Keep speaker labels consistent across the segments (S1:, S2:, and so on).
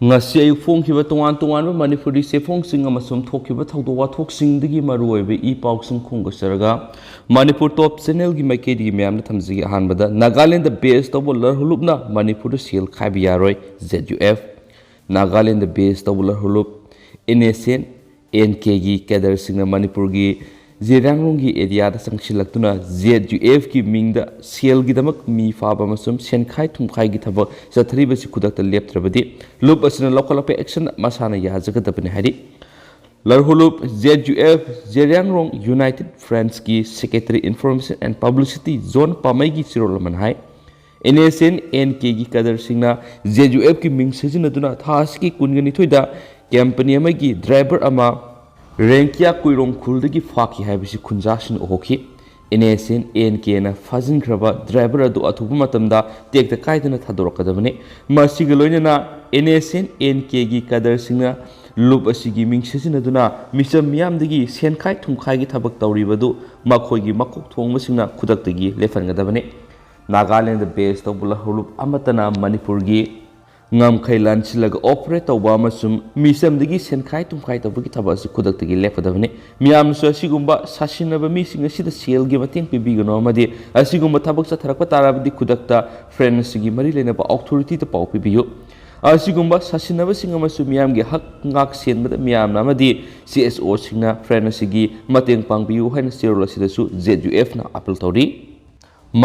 S1: ngasi ayuk phongkhiba tongan tongan ba manipuri sefong amasum thokhiba thawdo wathok digi maruoibe I pausing khongosaraga manipur top channel gi maike di myam na thamjigi hanbada Nagaland the base tobular hulupna manipur sil khaibi yaroi ZUF Nagaland the base tobular hulup innocent NK gi kadar singna manipur gi Ziranglongi area da sangsilaktuna ZUF ki mingda sel gi damak mi faba masum senkhai thumkhai gi thaba sathri basi khudakta leptrabadi lup asina local action masana ya jagadapani hari larhulup ZUF Ziranglong United Friends ki Secretary Information and Publicity Zone pamai gi sirolaman hai NSN NK gi kadar singna ZUF ki ming sejinaduna thas ki kungani thoida company amagi driver ama Renkia kuirong kuldagi faki haibisi kunjasin ohoki NSN NK na fazin kraba driver adu athupa matamda tekta kaidana thadorakadabane masiga loinana NSN NK gi kadar singna lup asigi mingsesinaduna misam miyamdagi senkhai thumkhai gi thabak tawribadu makhoigi makok thongmasingna khudaktagi lefangadabane Nagaland based tabula hulup amatana Manipur gi ngamkhai lanchilaga operate tawba amasum misamdagi senkhai tumkhai tawbagi thabasi khudaktagi lepfadabane miyamsu asigumba sasinaba mising asida sel gi mateng pibigano amadi asigumba thabak satharakpa tarabadi khudakta friends gi mari lenaba authority ta pau pibiyo asigumba sasinaba sing amasum miyam gi hak ngak senbada miyamna amadi CSO singna friends gi mateng pangbiyu haina sirol asidasu ZUF na appeal tawri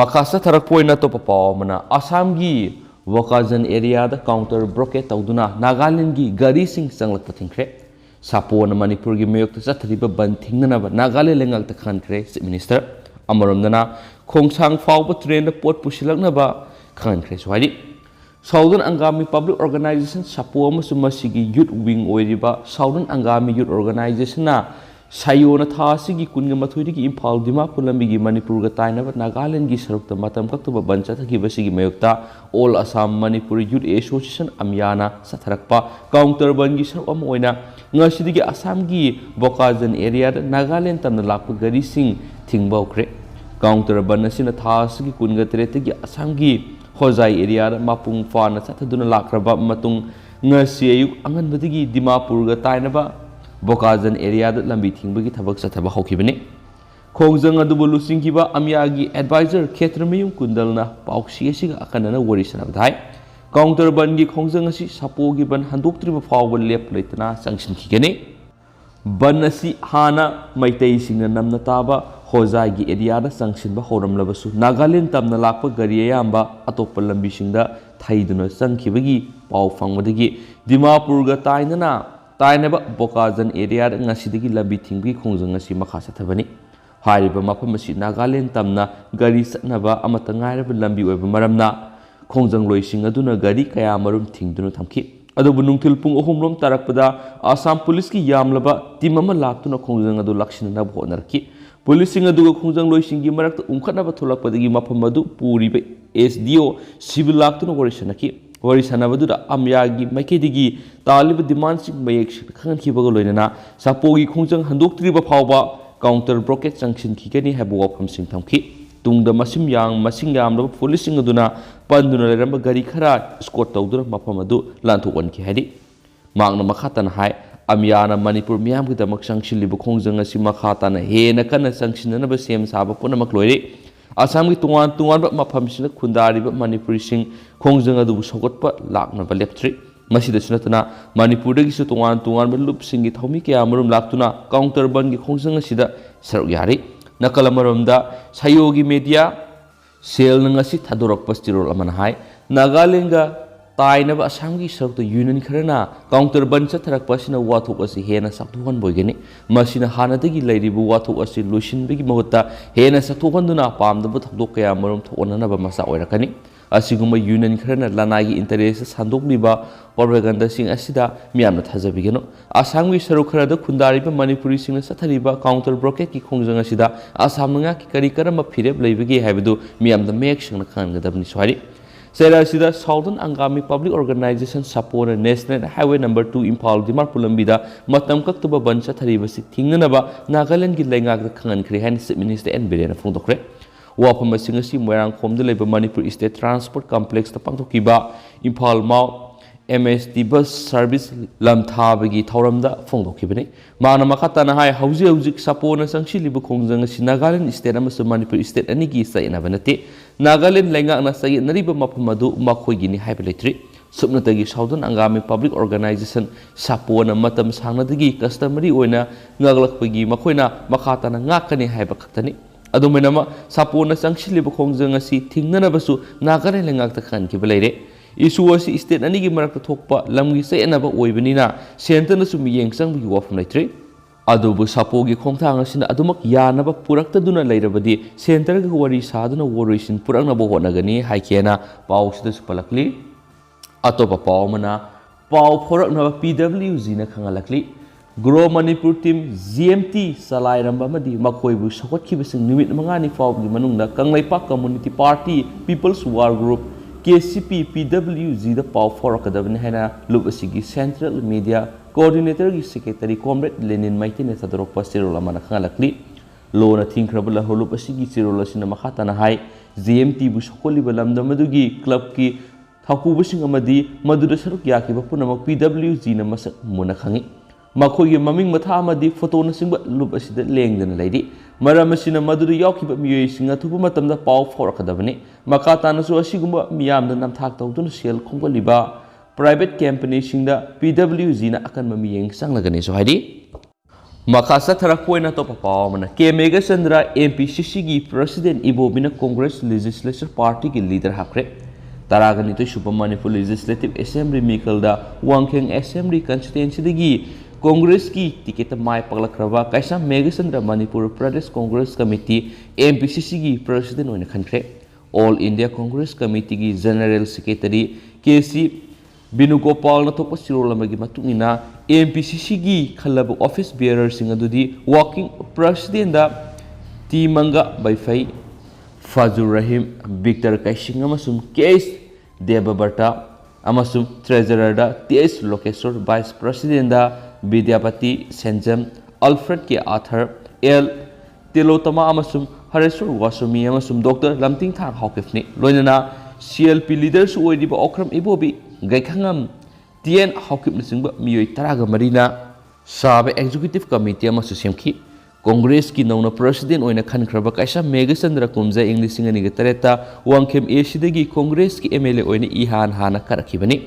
S1: makasa tharakpoina to papaw mana Assam gi Wakajan area da counter blockade tawduna Nagaland gi gari sing sanglakta thingkhre sapona Manipur gi mayok ta chathriba Banth thingnanaba Nagaland lengak ta khankhre chief minister amaromdana khongsang fawba train da pot pusilaknaba khankhre swari Southern Angami Public Organization sapo amasum masigi youth wing oiriba Southern Angami Youth Organization na sayona thasigi kunga mathuidigi Imphal Dimapur lambigi Manipur ga tainaba Nagaland gi sarukta matam kaktuba bancha thaki basigi mayokta All Assam Manipur Youth Association AAMYA na satharakpa counter bangi saruk ama oina ngasidigi Assam gi Bokajan area da Nagaland tamna lakpa gari sing thingbaukre counter ban asina thasigi kunga tretagi Assam gi Hojai area da mapung fana sathaduna lakraba matung ngasi ayuk anganbadigi Dimapur ga tainaba Bokajan area da lambi thingbagi thabak sathaba hokibani khongjang adubu lusingkiba AAMYA gi advisor Khetramayung Kundalna pauksi asiga akanana wari sanabdai counter ban gi khongjang asi sapo gi ban handoktriba fawba lep leitana sangsinkhigani ban asi hana maitai singna namna taba Hojai gi area da sangsinba horamlabasu Nagaland tamna lakpa gari ayamba atoppa lambi singda thaiduna sangkhibagi pau fangmadagi Dimapur ga tainana tainaba Bokajan area da ngasidagi lambi thingbi khongjang asi makha sathabani hairiba mafam asi Nagaland tamna gari satnaba amata ngairaba lambi oiba maramna khongjang loising aduna gari kaya marum thingduna thamki adubu nungthil pung 3 rom tarakpada Assam police ki yamlaba team ama laktuna khongjang adu lakshina bhonarki policing aduga khongjang loising gi marakta umkhatnaba tholakpadagi mafam adu puriba SDO civil laktuna warisanaki wari sanabadura AAMYA gi makedigi taliba demand sing mayek khangan khibaga loinana sapogi khongjang handoktriba phawba counter blockade sanction khigani habu wafam sing thamki tungda masing yam laba policing aduna panduna leramba gari khara escort tawdura mafam adu lanthok wanki hadi mangna makhatan hai AAMYA na Manipur miyam gi damak sanction libu khongjang asi makhatana hena kana sanction na ba sem saba punamak loire Assam gi tungan ba mafam sina khundari ba Manipur sing khongjang adu sogotpa lakna ba leptri masida sinatuna Manipur dagi su tungan ba lup sing gi thomi kya marum laktuna counter ban gi khongjang asida saruk yari nakalamaromda sayogi media sel ngasi thadorak pastirol aman hai Nagaland ga tainaba Assam gi sarukta union kharana counter ban chatharak pasina wathok asi hena saktuhan boigani masina hanadagi lairibu wathok asi lusinbigi mahutta hena saktuhanduna pamdaba thokdok kaya marum thonana ba masa oirakani asiguma union kharana lanagi interest sandokliba propaganda sing asida miyamna thajabigeno Assam gi saruk kharada khundariba Manipuri singna sathariba counter blockade ki khongjang asida Assam nga ki kari karama phireb leibigi habidu miyamda mek singna khangadabni swari Sera sida Southern Angami Public Organization support National Highway number 2 Imphal Dimapur lambida matam kaktuba bancha tharibasi thingnanaba Nagaland gi lengak da khangankre han chief minister N Birena phongdokre wafam asing asi moirang khomda leba Manipur State Transport Complex ta pangthokiba Imphal Mau MST bus service lam thabagi thoramda phongdokhibani mana makhatana hai hauji sapona sangshilibu khongjang si Nagaland state amasu Manipur state ani gi saina banate Nagaland lenga na sai nariba maphamadu makhoigi ni haibeletri subnatagi Southern Angami Public Organization sapona matam sangnadagi customary oina ngaglakpagi makhoina makhatana ngakani haiba khatani adumenama sapona sangshilibu khongjang si thingnanabasu Nagaland lengakta khan kibaleire issue asi state ani gi marak thokpa lamgi sainaba oibanina center na sumi yengsang bi wafam laitre adubu sapogi khongthang asina adumak yanaba puraktaduna lairabadi center ga wari saduna worisin puraknaba honagani haikena pawsida supalakli atopa pawmana paw phoraknaba PWG na khangalakli Grow Manipur team GMT salai ramba madi makoibu sakotkibasing nimit mangani fawgi manungna kanglaipak community party people's war group KCP PWG the Power for Academy Hena Lubasigi Central Media Coordinator Secretary Comrade Lenin Maitin Tadropa Cirola Manakalakli Lona Tinkrabala Holupasigi Cirola Sinamakatana High ZMT Bushkoli Balam the Madugi Club Ki Hakubashing Amadi Madura Sarukyaki Bapunama PWG Namasa Munakangi Makogi Maming Matamadi Photona Simba Lubasida Lang than a lady Maramasina Madura Yoki but Miyoi Singa Tupumatam the Power for Academy Makatana so Shiguma Miam the Namtak to Shell Kongoliba private company Shinda PWG na akan mamiyeng sang lagani so hadi Makasa Tarakwena Topa Pawmana K Mega Sandra MPCC gi President Ibo Bina Congress Legislature Party ki leader hakre Taragani to Manipur Legislative Assembly Mikalda Wangkeng Assembly Constituency digi Congress ki tiket mai paglakraba kaisa Mega Sandra Manipur Pradesh Congress Committee MPCC gi President oina khankhre All India Congress Committee ki General Secretary KC Binugopal na topa sirolamagi matungina MPCC gi khalaba office bearer sing adudi working president da Timanga Baifai Fazur Rahim Victor Kaishing amasum Case Debabarta amasum treasurer da TS Lokesor vice president da Vidyapati Senjam Alfred K Arthur L Tilotama amasum Haresur Wasumi amasum Dr. Lamting Thang Hawkifni loinana CLP leaders oidiba Okram Ibobi Gaikangam TN Hawkip Nisingba Miyoi Taraga Marina Sabe Executive Committee amasu semki Congress ki nauna president oina khankraba kaisa Mega Sandra Kumja English singani tareta Wangkem Asidagi Congress ki MLA oina ihan hana karakhibani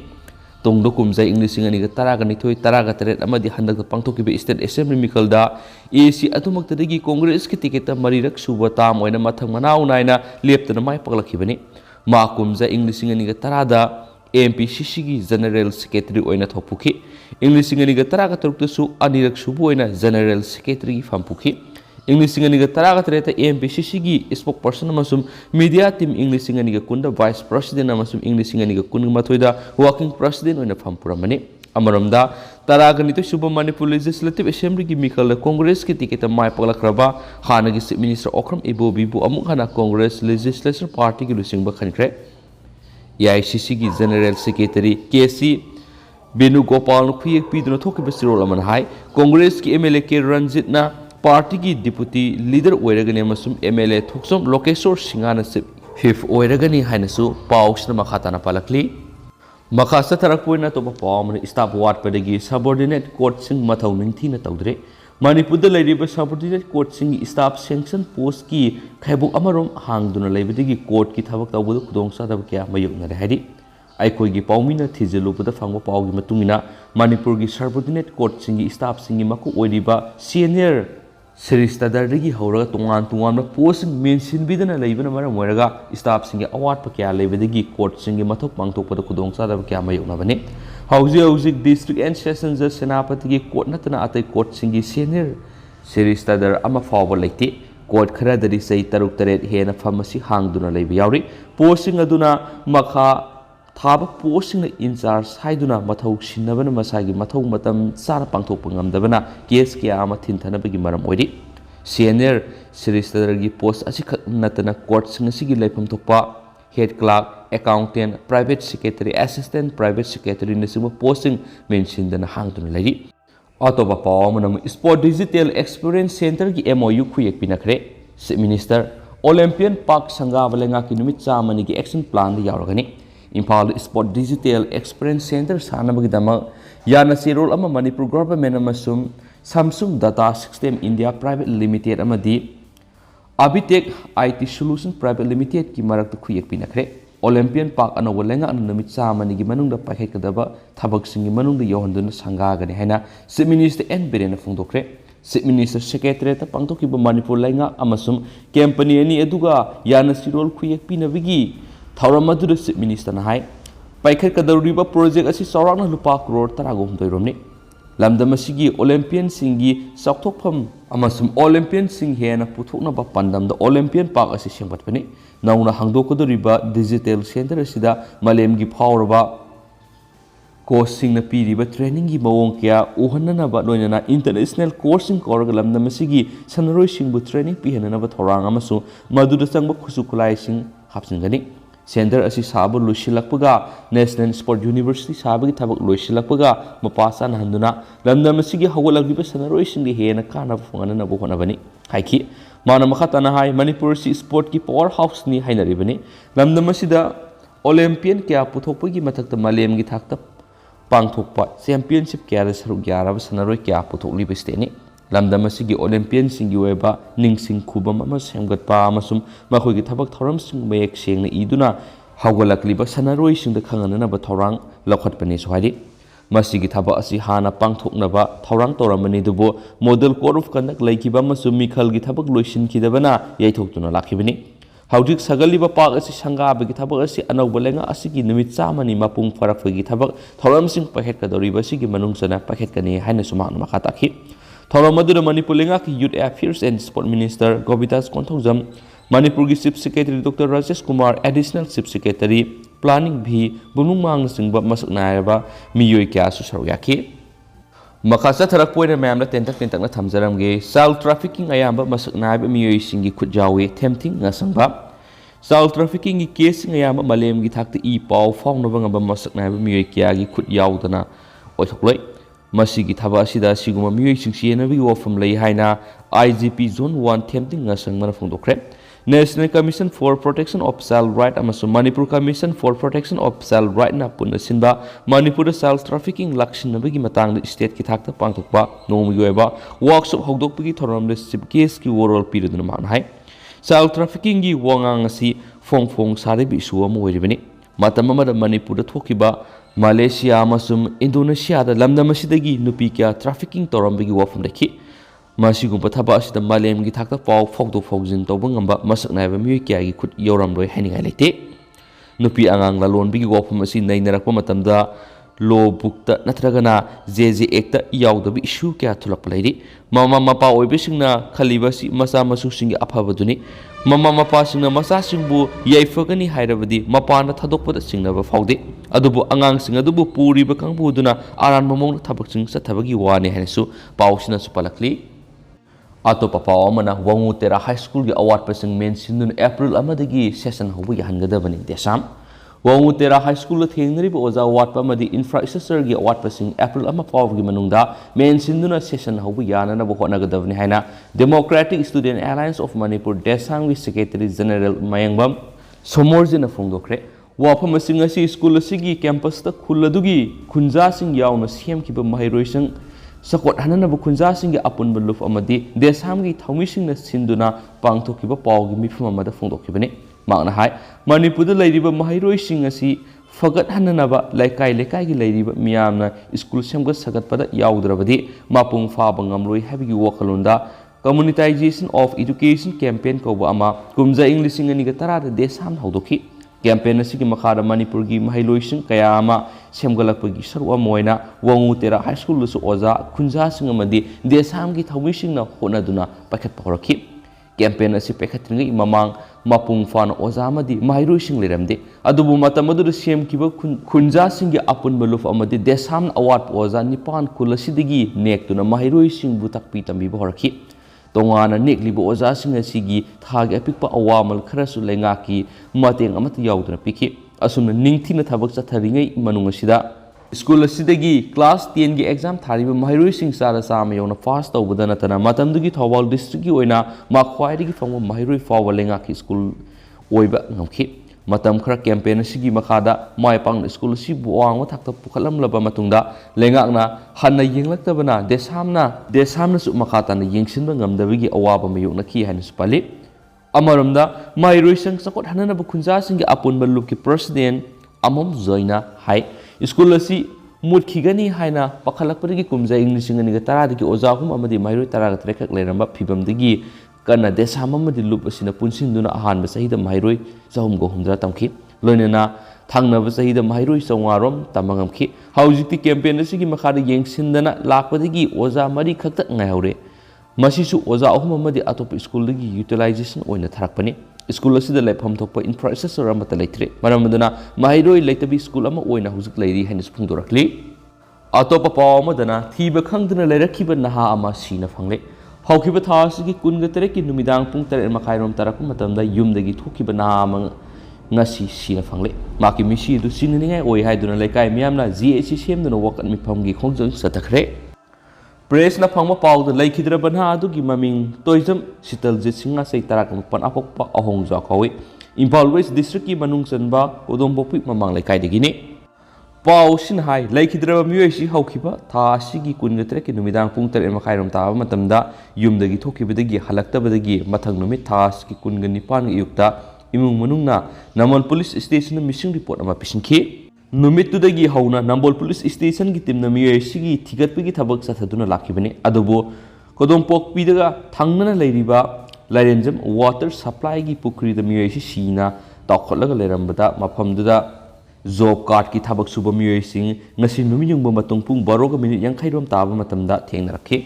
S1: Tongdo Kumja English singani taraga nithoi taraga taret amadi handak pangthokibe State Assembly Mikalda AC atumaktadagi Congress ki tiketa marirak suba tam oina mathang manau naina leptana mai paklakhibani Ma Kumja English singani tarada MPCC gi General Secretary oina thopukhi English singani taraga turukta su anirak subu oina General Secretary gi fampukhi English singani taraga tareta MPCC gi spokesperson amasum media team English singani kunda vice president amasum English singani kun mathoida working president oina fampuramani amaramda taraga nito suba Manipur Legislative Assembly gi mikal Congress ki tiketa mai paglakraba hanagi Chief Minister Okram Ibobi bu amuk hana Congress Legislature Party gi lusingba khankhre AICC ki General Secretary KC Benugopal no khuyek pidno thoki besirol aman hai Congress ki MLA ke Ranjit na party ki deputy leader oiragani amasum MLA thoksom Lokesor Singana se fifth oiragani hainasu pawsna makhatana palakli makhasa tharakpoina to pawmani staff ward padagi subordinate court sing mathau ningthi na tawdre Manipur da lairiba subordinate court sing staff sanction post ki khaibuk amarom hangduna laibadigi court ki thabak tawbudu khudong sadab kya mayukna hadi aikoi gi pawmina thijelubada fangwa pawgi matungina Manipur gi subordinate court sing staff sing maku oiriba senior Seristadar dagi haura tungan post mention bidana laibana mara moiraga staff sing award pa kya laibadigi court sing mathok pangtok pada khudong sadab kya mayukna bane Hauzi district and sessions senapati ki court natana atai court singi senior Seristadar ama fawba laite court khara dari sei taruk taret hena pharmacy hangduna leiba yauri posting aduna makha thaba posting in charge haiduna mathau sinnabana masagi mathau matam sara pangthok pangamdabana case kya ama thintanabagi maram oidi senior Seristadar gi post asi natana court singasi gi laifam thokpa head clerk accountant private secretary assistant private secretary nasiba posting mention dana hangduna lari atoba pawmanam sport digital experience center gi MOU khuyek pinakhre Chief Minister Olympian Park Sangavalenga ki numit chamani gi action plan da yauragani Imphal Sport Digital Experience Center sanabagidama yana sirol ama Manipur government amasum Samsung Data System India Private Limited amadi Abitech IT Solution Private Limited ki marak khuyek pinakre Olympian Park anawa lenga anumit samani gi manungda paket kadaba thabak singi manungda yohanduna sanga gani haina Chief Minister N Birena phongdokre Chief Minister Secretary ta pangthokiba Manipur lenga amasum company ani aduga yana sirol khuyek pinabigi thauram aduda Chief Minister na hai paikhat kadariba project asi saurana lupa crore taragom doiromni lamdam asigi Olympian singi sakthokpham amasum Olympian sing hena puthokna ba pandam da Olympian Park asi sengbatpani nauna hangdokodoriba digital center asida malemgi phawraba coaching na piriba training gi mawong kya uhanna ba loinana international coaching korga lamdam asigi sanaroi singbu training pihanana ba thorang amasu maduda changba khusu kulai sing hapsingani Center asi sabu lusilakpaga National Sport University sabagi thabak lusilakpaga mapasa na handuna lamdam asigi hawalagbiba sanaroi singi hena kana phongana na bohona bani haiki mana makhatana hai Manipur si sport ki powerhouse ni hainaribani lamdam asida Olympian kya puthokpagi mathakta malem gi thakta pangthokpa championship kya ra saruk yaraba sanaroi kya puthokliba steni lamdam asigi Olympian singi weba ningsing khubam ama semgatpa amasum makhoi thabak thoram sing mayek sengna iduna hawgalakliba sanaroi singda khangana ba thorang lokhatpani sohari masigi thaba asi hana pangthoknaba thorang toramani dubo model code of conduct laikiba amasum mikhal gi thabak loisin kidabana yaithoktuna lakhibani haudik sagaliba park asi sanga bagi thabak asi anau balenga asigi numit chamani mapung farak phagi thabak thoram sing pakhet kadoriba sigi manungsana pakhet kani haina sumak makhatakhi Thauramadu Manipur lenga ki Youth Affairs and Sport Minister Gobitas Konthojam Manipur ki Chief Secretary Dr. Rajesh Kumar Additional Chief Secretary Planning bhi bunungmang singba masak nairaba Miyoi kya su saruyaki Makasa tharak poina mayamna tentak na thamjaramge child trafficking ayamba masak nairaba Miyoi singi khutjawi tempting ngasangba child trafficking ki case ayamba malem gi thakta I paw fawnaba ngaba masak nairaba Miyoi kya gi khut yaudana oithokloi Masigi thaba asida siguma miyoi singsiena bi wafam lei haina IGP Zone 1 tempting ngasang mana phongdokre National Commission for Protection of Child Right amasung Manipur Commission for Protection of Child Right na punna sinba Manipur child trafficking lakshin nabigi matang state ki thakta pangthokpa nomi goeba workshop hogdokpagi thoramle sip case ki overall period na man hai child trafficking gi wangang asi phong sare bi issue am oiribani matam amada Manipur da thokiba Malaysia amasum Indonesia da lamdam asidagi nupi kya trafficking torambagi wafam lekhi masigumba thaba asida malem gi thakta paw fogdo fogjin tobang amba masak naiba miyoi kya gi khut yoram loi haningai lete nupi angang la lon bigi wafam asi nainarakpa matamda law book ta natragana JJ Act ta yawdabi issue kya thulak palairi mama mapa oibesingna khalibasi masa masuksingi aphabaduni mama mapa singna masa singbu yaifagani hairabadi mapana thadokpada singnaba fawde adubu angang sing adubu puriba kangbuduna aran mamong thabak sing sathabagi wani hanesu pawsina supalakli atopa paw amana wangu tera high school gi award pasing mention April amadagi session hobu yahangadabani desam Wangu tera high school thengnari bo oza award pa madi infrastructure gi award pasing April ama paw gi manungda mention duna session hobu yana na bo honagadavni haina Democratic Student Alliance of Manipur Desang gi Secretary General Mayangbam Somorjina phongdokre wafam asing asi school asigi campus ta khuladugi khunja sing yauna semkiba mahairoisang sakot hanana bu khunja sing gi apun buluf amadi desam gi thawmi sing na sinduna pangthokiba paw gi mifum amada phongdokibani Makna hai Manipur da lairiba mahairoi sing asi fagat hananaba laikai gi lairiba miyamna school semga sagat pada yaudrabadi mapung fa bangamloi habigi wakalunda communitization of education campaign ko ama kumja english ngani ga tara de sam haudoki campaign asigi makhara Manipur gi mahailoi sing kaya ama semgalakpagi sarwa moina wangu tera high school su oza khunja sing amadi de sam gi thawmi sing na honaduna pakhat pakoraki campaign asi pekhatringi mamang mapung fan oza amadi mahiru sing leramde adubu matamadu sem kiba khunja singi apun baluf amadi desam award oza nipan kulasidigi nektuna mahiru sing butakpi tambi boraki tongana nekli bo oza sing asigi thag epikpa awamal kharasu lengaki mateng amata yauduna piki asumna ningthina thabak chatharingai manungasida School asidagi class 10 gi exam thariba mahiru sing sara sama yona fast tawbada natana matamdugi Thawal district gi oina ma khwairi gi fangwa mahiru fawalenga ki school oiba ngamkhi Matam khara campaign asigi makada mai pang school si buang thakta pukhalamlaba matungda lengakna hanna yenglaktabana desamna su makata na yengsinba ngamdabagi awaba mayukna ki haina supali amarumda mai roisang sakot hanana ba khunja singi apun ballup ki president amom joina hai school asi mut khigani haina pakhalakpagi kumja english ngani ga tara dagi oja hum amadi mai roi tara ga trekak leramba phibam dagi kana desam amadi lup asina punsinduna ahan ba sahida mai roi sahum go humdra tamki loinena thangna ba sahida mai roi sawarom tamangamki haujikti campaign asigi makhada yengsindana lakpadagi oja mari khakta ngai haure masisu oja ahum amadi atop school dagi utilization oina tharakpani school asida lepham thokpa infrastructure amata leitre maramadana mai roi leitabi school ama oina hujik leiri hanis phungdorakli atopa pawamadana thiba khangdana leirakhiba naha ama sina phangle haukiba tha asigi kunga tereki numidang pung 3:30 tarakpa matamda yumdagi thokiba naha ama ngasi sina phangle maki misi du singningai oi haiduna lekai miyamna GAC semduna wakan miphamgi khongjang satakhre press na phangma pawda laikhidra banha adugi maming toizam Sitaljit singa sei tarak pan apokpa ahongja khawi Imphal West district ki manung chanba Kodombopui mamang lekai digini paw sin hai laikhidra miyoi si haukiba tha sigi kunga ki numidang pung 3:30 ta matamda yumdagi thokibadagi halaktabadagi mathang numit tha sigi kunga 9 yukta imung manungna Namal Police Station missing report ama pisinki numitudagi hauna Nambol Police Station ki team na miyoi sigi thigatpagi thabak sathaduna lakhibani adubo Kodompok pidaga thangnana leiriba lairenjam water supply gi pukri da miyoi si sina takholaga leirambada mafamduda job card ki thabak suba miyoi sing ngasi numiyung ba matung pung 12:50 rom taba matamda thengnarakhi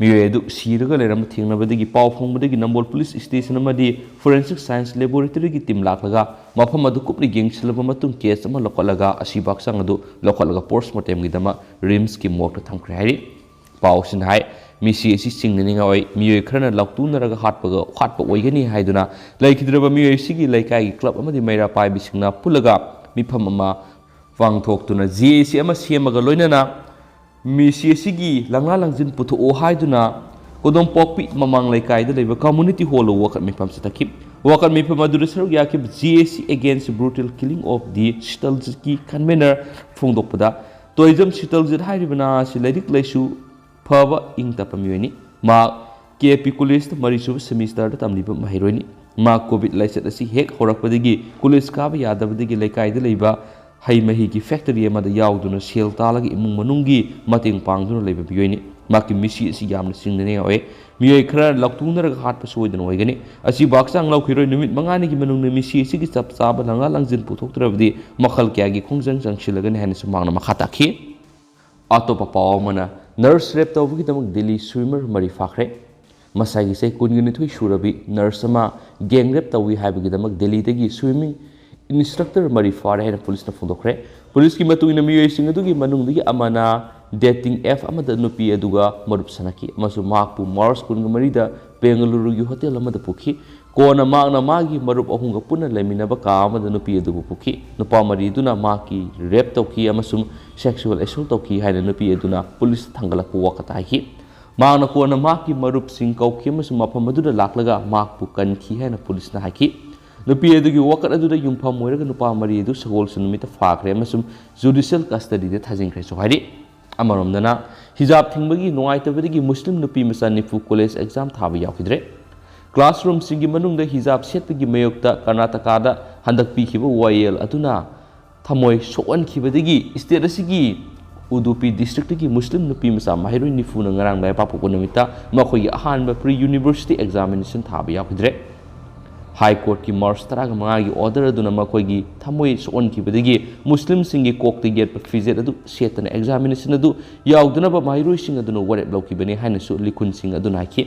S1: miyoi edu siraga leram thengnabadagi paw phongbadagi Nambol Police Station amadi forensic science laboratory ki team laklaga mafam adu kupri gengsilaba matung case ama lokolaga asibak sang adu lokolaga postmortem gi dama rims ki morgue thamkhre hari paw sin hai misi asi singninga oi miyoi khrana lauktunaraga hatpa oigani haiduna laikhidraba miyoi sigi laikai gi club amadi maira pai bisingna pulaga mifam ama wangthoktuna GAC ama semaga loinana misi asigi langla langjin putho o haiduna Kodompokpi mamang laikai da leba community hall wakat mifam satakip wakat mifam adura saruk yakib GAC against brutal killing of the Sitaljit ki convener phongdokpada toizam Sitaljit hairibana si lairik laisu phaba ingtapa miyoni ma KP College marisu semester da tamliba mahiroini ma covid laisat asi hek horakpadagi college kaba yadabadagi laikai da leiba hai mahi ki factory amada yauduna sel talagi imung manungi mating pangduna leiba miyoni maki misi asi yamna singnane oi miyoi khara laktunaraga hatpa soidana oigani asi baksang laukhiroi numit mangani ki manungna misi asi ki chap chaba langa langjin puthoktrabdi makhal kya gi khongjang jangsilagani haina sumangna makhatakhi atopa pawamana nurse rep tawgi tamak Delhi swimmer mari fakhre masai gi sei kungini thui surabi nurse ama gang rep tawi haibagi damak Delhi dagi swimming instructor mari fare haina police na phondokre police ki matungina miyoi sing adugi manungdagi amana dating app amada nupi aduga marup sanaki amasu makpu Mars kunga marida Bengaluru gi hotel amada pukhi kona magna magi marup ahunga punna leminaba ka amada nupi adugu pukhi nupa mari duna maki rape tawki amasum sexual assault tawki haina nupi aduna police thangalaku wakata hi magna kona maki marup sing kauki amasum mafam aduna laklaga makpu kanki haina police na haki nupi adugi wakat aduda yumpham moiraga nupa mari adu sagol sunumita fakre amasum judicial custody de thajingkhre so hari amaromdana hijab thingbagi nungaitabadagi muslim nupi masa nifu college exam thaba yaukidre classroom singi manungda hijab setpagi mayokta Karnataka da handak pikhiba wayel aduna thamoi sokan khibadagi state asigi Udupi district ki muslim nupi masa mahiroi nifu na ngarang lai papu konamita makhoi ahan ba pre university examination thaba yaukidre High Court ki March 3 gi order aduna makhoi gi thamoi sokan khibadagi muslim singi kokti get pa fizet adu setana examination adu yauduna ba mahiroi sing aduna warep laukibani haina su likun sing aduna ki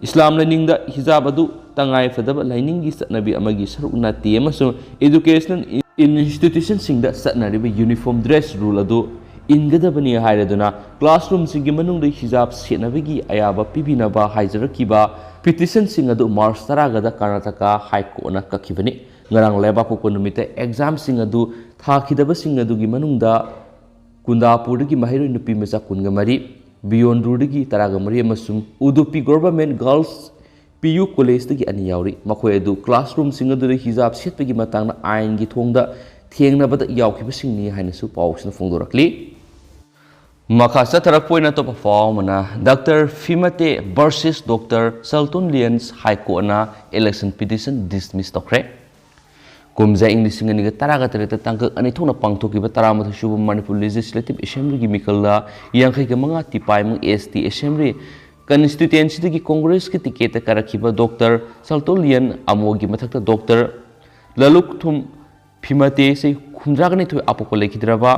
S1: Islam learning da hijab adu tangai fadaba lining gi satnabi amagi sarukna ti amasu educational institution sing da satnari ba uniform dress rule adu ingadabani hairaduna classroom singi manung da hijab setnabagi ayaba pibinaba haijarakiba petition sing adu March 3 da Karnataka High Court na kakibani ngarang leba pokonumita exam sing adu thakidaba sing adu gi manung da Kundapur gi mahiroi nupi mesa kungamari Beyond Rudigi Taragamari Masum Udupi Government Girls PU College ani yauri makhoi adu classroom sing adu hijab setpagi matangna ain gi thongda thengnabada yaukiba singni haina su pawsna phongdorakli makha satharakpoina to performana Dr. Fimate versus Dr. Salton Lians High Court na election petition dismiss tokre kumza English ngani taraga tereta tangka ani thona pangthokiba taramatu shubu Manipur Legislative Assembly gi mikalla yangkhai ga manga tipai mang ST Assembly constituency ki Congress ki ticket karakhiba Dr. Saltolian Amogi mathakta Dr. Laluk thum Phimate sei khumdragani thoi apoko lekhidraba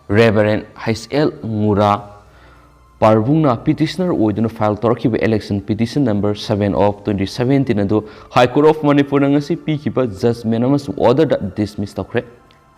S1: Reverend Haisel Ngura Parbungna petitioner oiduna file torakhiba election petition number 7 of 2017 adu High Court of Manipur ngasi pikhiba judgment amasu order that dismiss tokre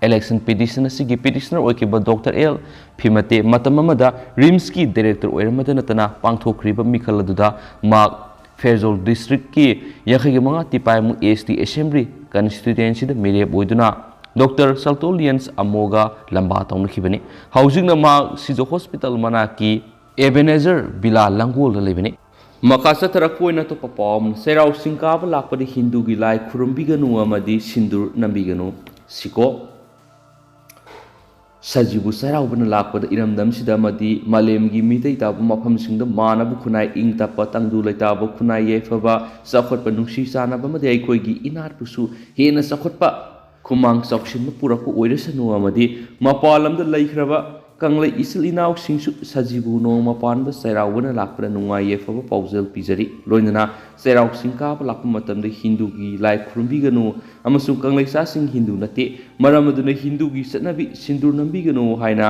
S1: election petition asigi petitioner oikiba Dr. L Phimate matamamada RIMS ki director oiramada natana pangthokriba mikal aduda mak Fairjol district ki yakhigi manga tipai mu ST Assembly constituency da merep oiduna Dr. Saltolians Amoga lamba tawnkhibani housing na mak sijo hospital manaki Ebenezer Bila Langol lebini makasa tarakpoina to papam serau singkaba lakpadi Hindu gi lai khurumbiganu amadi sindur nambiganu siko Sajibu Sarau bana lakpada iramdam sida madi malem gi mitai tabu mafam singda manabu khunai ing tapa tangdu laitabu khunai yefaba sakhotpa nungsi sanaba madi aikoi gi inar pusu hena sakhotpa khumang sakshin puraku oiresanu amadi mapalamda laikhraba kanglai isil inaw singsu sajibu no mapan ba serau bana lakpada nungai yefaba paujal pijari loinana serau singka ba lakpa matamda Hindu gi lai khrumbiganu amasung kanglai sa sing Hindu nate maramaduna Hindu gi satnabi sindur nambiganu haina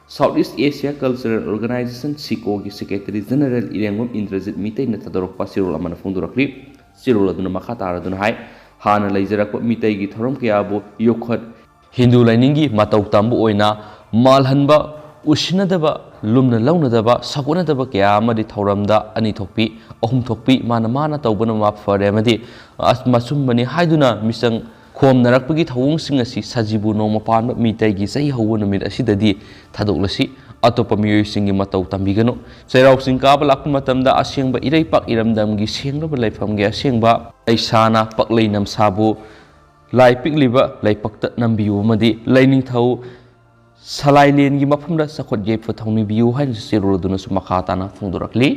S1: Southeast Asia Cultural Organization SICO gi Secretary General Irengom Indrajit Mitai na tadorokpa sirol amana phongdorakli sirol aduna makha taraduna hai hana leijarakpa mitai gi thorom kyabu yokhat Hindu lainingi matau tambu oina malhanba usinadaba lumna launadaba sakunadaba kya amadi thoramda ani thokpi ahum thokpi mana tawbana ma fare amadi masumani haiduna misang khom narakpagi thawung sing asi sajibu no mapan mitai gi sai hawu numit asidadi thadoklasi atopa miyoi singi matau tambigano serau singka ba lakpa matamda asengba irei pak iramdam gi senglaba laifam gi asengba aisana paklei namsabu lai pikliba laipakta nambiu madi laining thau salai len gi mafamda sakhot je phathongni biu hain siruduna su makhatana phongdorakli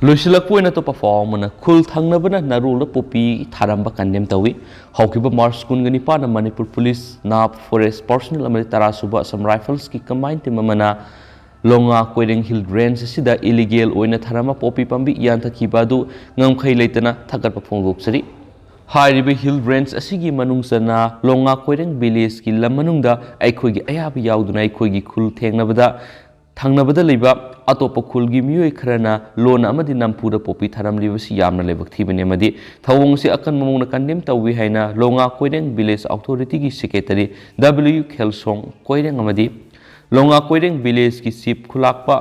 S1: loisilak poina to perform na khul thangnabana narula popi tharamba kandem tawi haukiba March kungani pana Manipur Police nap forest personnel amari tarasuba some rifles ki combined team mana longa koireng hill range sida illegal oina tharama popi pambi yantha kibadu ngamkhai leitana thagar pa phongdoksari Haribe hill range asigi manungsana longa koireng village ki lamanungda aikhogi ayabi yauduna aikhogi khul thangnabada leiba atopa khulgi miyoi kharana lona amadi nampura popi tharam libasi yamna lebak thibane amadi thawong se akan mamungna kandem tawi haina longa koireng village authority ki secretary W Khelsong koireng amadi longa koireng village ki chief khulakpa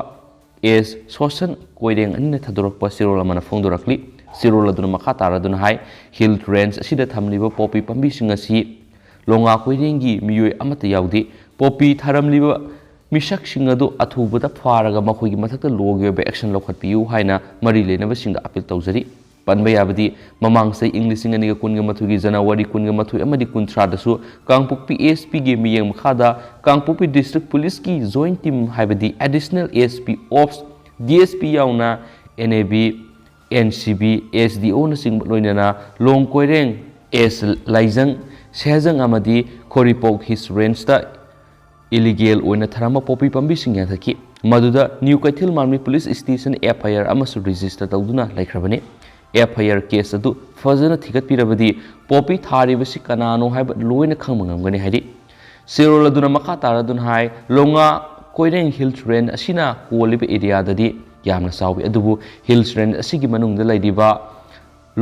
S1: S Sosan koireng anina thadorokpa sirola mana phongdorakli Sirol aduna makha taraduna hai hill range asida thamliba popi pambi singasi longa koirengi miyoi amata yaudi popi tharamliba misak singadu athubada Pharaga makhoigi mathakta logi be action lokhatpiu haina mari lenaba singa appeal tawjari panba yabadi mamang sai English ngani ga kunga mathugi January kunga mathui amadi kunthra dasu Kangpuk PSP ge miyeng makhada Kangpuk district police ki joint team haibadi additional ASP ops DSP yauna NAB NCB SDO na sing loinana long koireng S laijang sejang amadi Koripok his range ta illegal oina tharama popi pambi singya thaki maduda New Kaithil Marmi Police Station FIR amasu register tawduna laikhrabani FIR case adu fazana thigat pirabadi popi tharibasi kanano haiba loina khangmangam gani haidi sirol aduna makha taradun hai longa koireng hill range asina koliba area dadi yamna sawi adubu hills range asigi manungda laidiba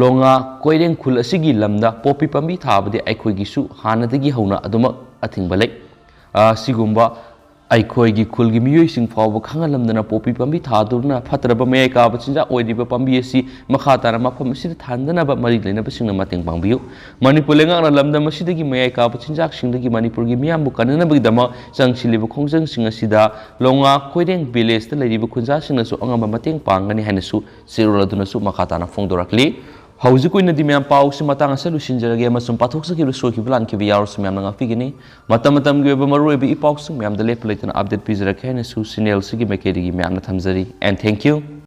S1: longa koireng khul asigi lamda popi pambi thabadi aikhoigi su hanadagi hauna aduma athingba lai sigumba aikhoigi khulgi miyoi sing fawba khangalamdana popi pambi thadurna phatraba mayai ka bachinja oidiba pambi asi makha tara mafam asida thandana ba mari leinaba singna mateng pangbiu Manipur lenga na lamda masidagi mayai ka bachinja singdagi Manipur gi miyambu kanana bagi dama sangchiliba khongjang singa sida longa koireng village ta leiriba khunja singna su angamba mateng pangani hanasu siroladuna su makha tana phongdorakli ꯍꯧꯖꯤꯛ ꯑꯣꯏꯅꯗꯤ ꯃꯌꯥꯝ ꯄꯥꯎꯁꯤ ꯃꯇꯥꯡ ꯑꯁꯤꯗ ꯂꯣꯏꯁꯤꯟꯖꯔꯒꯦ ꯑꯃꯁꯨꯡ ꯄꯥꯊꯣꯛꯆꯈꯤꯕ ꯁꯣꯏꯈꯤꯕ ꯂꯥꯟꯈꯤꯕ ꯌꯥꯎꯔꯁꯨ ꯃꯌꯥꯝꯅ ꯉꯥꯛꯄꯤꯒꯅꯤ ꯃꯇꯝꯒꯤ ꯑꯣꯏꯕ ꯃꯔꯨꯑꯣꯏꯕ ꯏ ꯄꯥꯎꯁꯤꯡ ꯃꯌꯥꯝꯗ ꯂꯦꯞꯄ ꯂꯩꯇꯅ ꯑꯞꯗꯦꯠ ꯄꯤꯖꯔꯛꯀꯦ ꯍꯥꯏꯅꯁꯨ ꯆꯦꯅꯦꯜꯁꯤꯒꯤ ꯃꯥꯏꯀꯩꯗꯒꯤ ꯃꯌꯥꯝꯅ ꯊꯝꯖꯔꯤ ꯑꯦꯟ ꯊꯦꯡꯛ ꯌꯨ